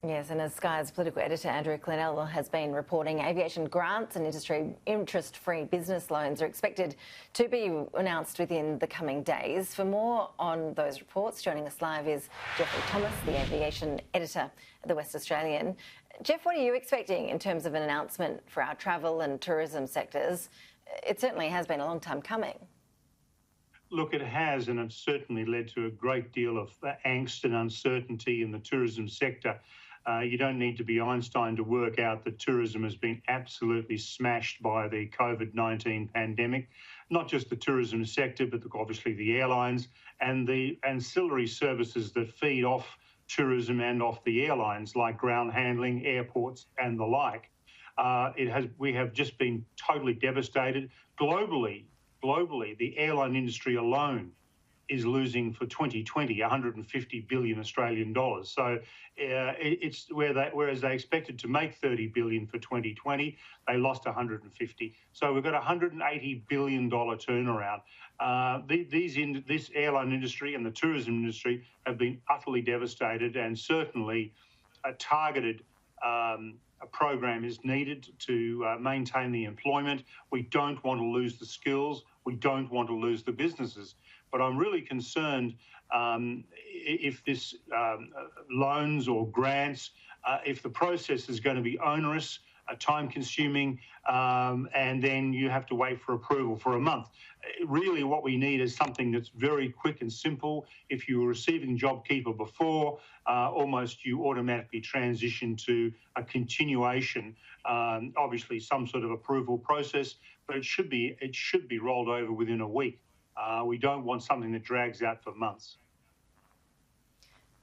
Yes, and as Sky's political editor Andrew Clennell has been reporting, aviation grants and industry interest-free business loans are expected to be announced within the coming days. For more on those reports, joining us live is Geoffrey Thomas, the aviation editor at the West Australian. Jeff, what are you expecting in terms of an announcement for our travel and tourism sectors? It certainly has been a long time coming. Look, it has, and it's certainly led to a great deal of angst and uncertainty in the tourism sector. You don't need to be Einstein to work out that tourism has been absolutely smashed by the COVID-19 pandemic. Not just the tourism sector, but obviously the airlines and the ancillary services that feed off tourism and off the airlines, like ground handling, airports and the like. We have just been totally devastated. Globally, the airline industry alone is losing for 2020 150 billion Australian dollars. So it's whereas they expected to make 30 billion for 2020, they lost 150. So we've got a 180 billion dollar turnaround. This airline industry and the tourism industry have been utterly devastated, and certainly a targeted a program is needed to maintain the employment. We don't want to lose the skills. We don't want to lose the businesses. But I'm really concerned if this loans or grants, if the process is going to be onerous, time-consuming, and then you have to wait for approval for a month. Really what we need is something that's very quick and simple. If you were receiving JobKeeper before, almost you automatically transition to a continuation, obviously some sort of approval process, but it should be rolled over within a week. We don't want something that drags out for months.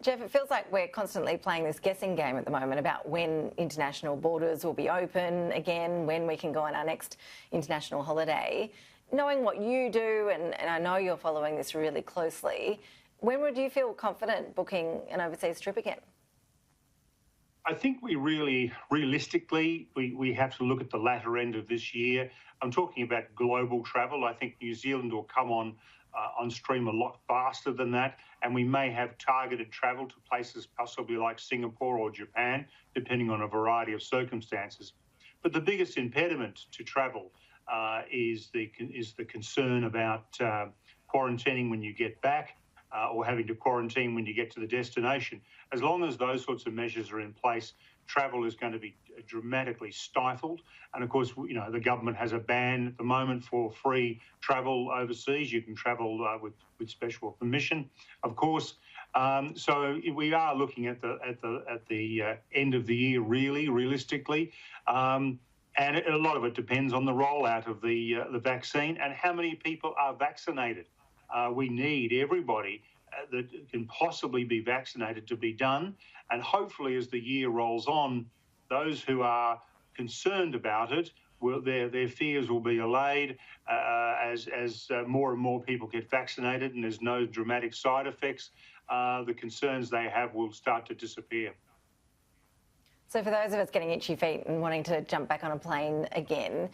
Jeff, it feels like we're constantly playing this guessing game at the moment about when international borders will be open again, when we can go on our next international holiday. Knowing what you do, and I know you're following this really closely, when would you feel confident booking an overseas trip again? I think we really, realistically, we have to look at the latter end of this year. I'm talking about global travel. I think New Zealand will come on stream a lot faster than that, and we may have targeted travel to places possibly like Singapore or Japan, depending on a variety of circumstances. But the biggest impediment to travel is the concern about quarantining when you get back, or having to quarantine when you get to the destination. As long as those sorts of measures are in place, travel is going to be dramatically stifled. And of course, you know, the government has a ban at the moment for free travel overseas. You can travel with special permission, of course. So we are looking at the end of the year, really, realistically. And a lot of it depends on the rollout of the vaccine and how many people are vaccinated. We need everybody that can possibly be vaccinated to be done. And hopefully as the year rolls on, those who are concerned about it, their fears will be allayed as more and more people get vaccinated and there's no dramatic side effects. The concerns they have will start to disappear. So for those of us getting itchy feet and wanting to jump back on a plane again,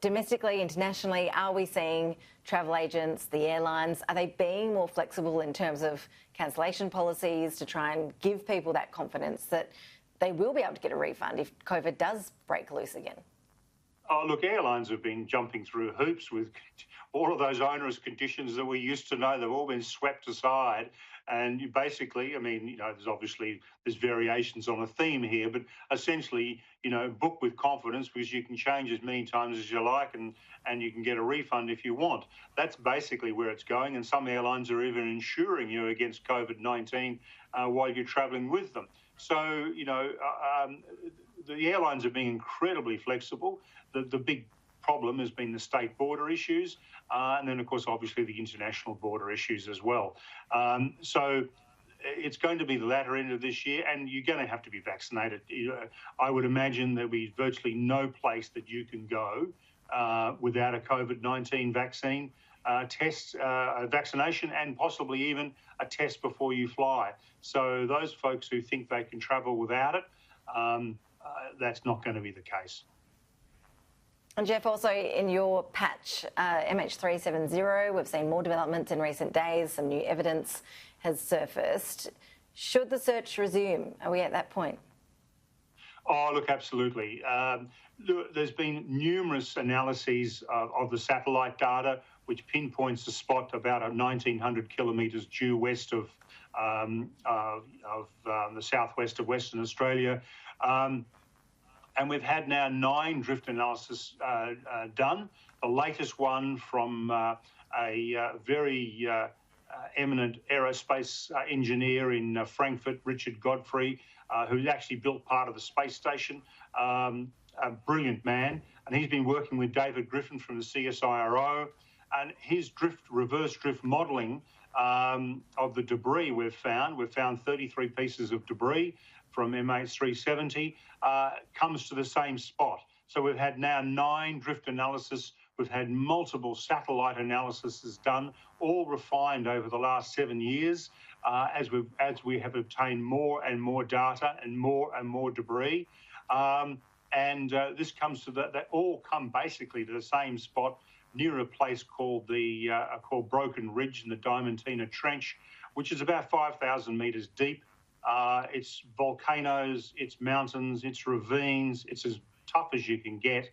domestically, internationally, are we seeing travel agents, the airlines, are they being more flexible in terms of cancellation policies to try and give people that confidence that they will be able to get a refund if COVID does break loose again? Oh, look, airlines have been jumping through hoops with all of those onerous conditions that we used to know. They've all been swept aside. And you basically, I mean, you know, there's variations on a theme here, but essentially, you know, book with confidence because you can change as many times as you like and you can get a refund if you want. That's basically where it's going. And some airlines are even insuring you against COVID-19 while you're travelling with them. So, you know, the airlines are being incredibly flexible. The big problem has been the state border issues, and then, of course, obviously the international border issues as well. So it's going to be the latter end of this year, and you're going to have to be vaccinated. I would imagine there'll be virtually no place that you can go without a COVID-19 vaccine test, vaccination, and possibly even a test before you fly. So those folks who think they can travel without it, that's not going to be the case. And Jeff, also in your patch, MH370, we've seen more developments in recent days. Some new evidence has surfaced. Should the search resume? Are we at that point? Oh, look, absolutely. There's been numerous analyses of the satellite data, which pinpoints the spot about 1,900 kilometres due west of the southwest of Western Australia. And we've had now 9 drift analysis done. The latest one from a very eminent aerospace engineer in Frankfurt, Richard Godfrey, who's actually built part of the space station. A brilliant man. And he's been working with David Griffin from the CSIRO. And his reverse drift modelling of the debris we've found 33 pieces of debris from MH370, comes to the same spot. So we've had now 9 drift analysis. We've had multiple satellite analyses done, all refined over the last 7 years, as we have obtained more and more data and more debris. This comes to they all come basically to the same spot near a place called called Broken Ridge in the Diamantina Trench, which is about 5,000 metres deep. It's volcanoes, it's mountains, it's ravines. It's as tough as you can get.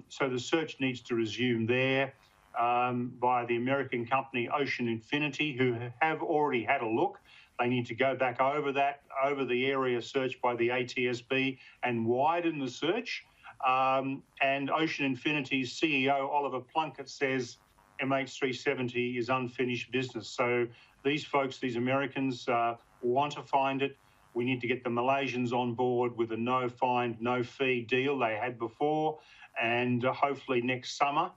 So the search needs to resume there by the American company Ocean Infinity, who have already had a look. They need to go back over the area searched by the ATSB and widen the search. And Ocean Infinity's CEO, Oliver Plunkett, says MH370 is unfinished business. So these folks, these Americans, want to find it. We need to get the Malaysians on board with a no find, no fee deal they had before. And hopefully next summer,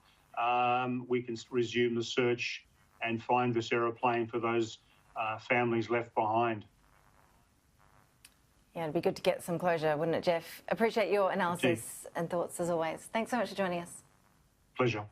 we can resume the search and find this aeroplane for those families left behind. Yeah, it'd be good to get some closure, wouldn't it, Geoff? Appreciate your analysis and thoughts as always. Thanks so much for joining us. Pleasure.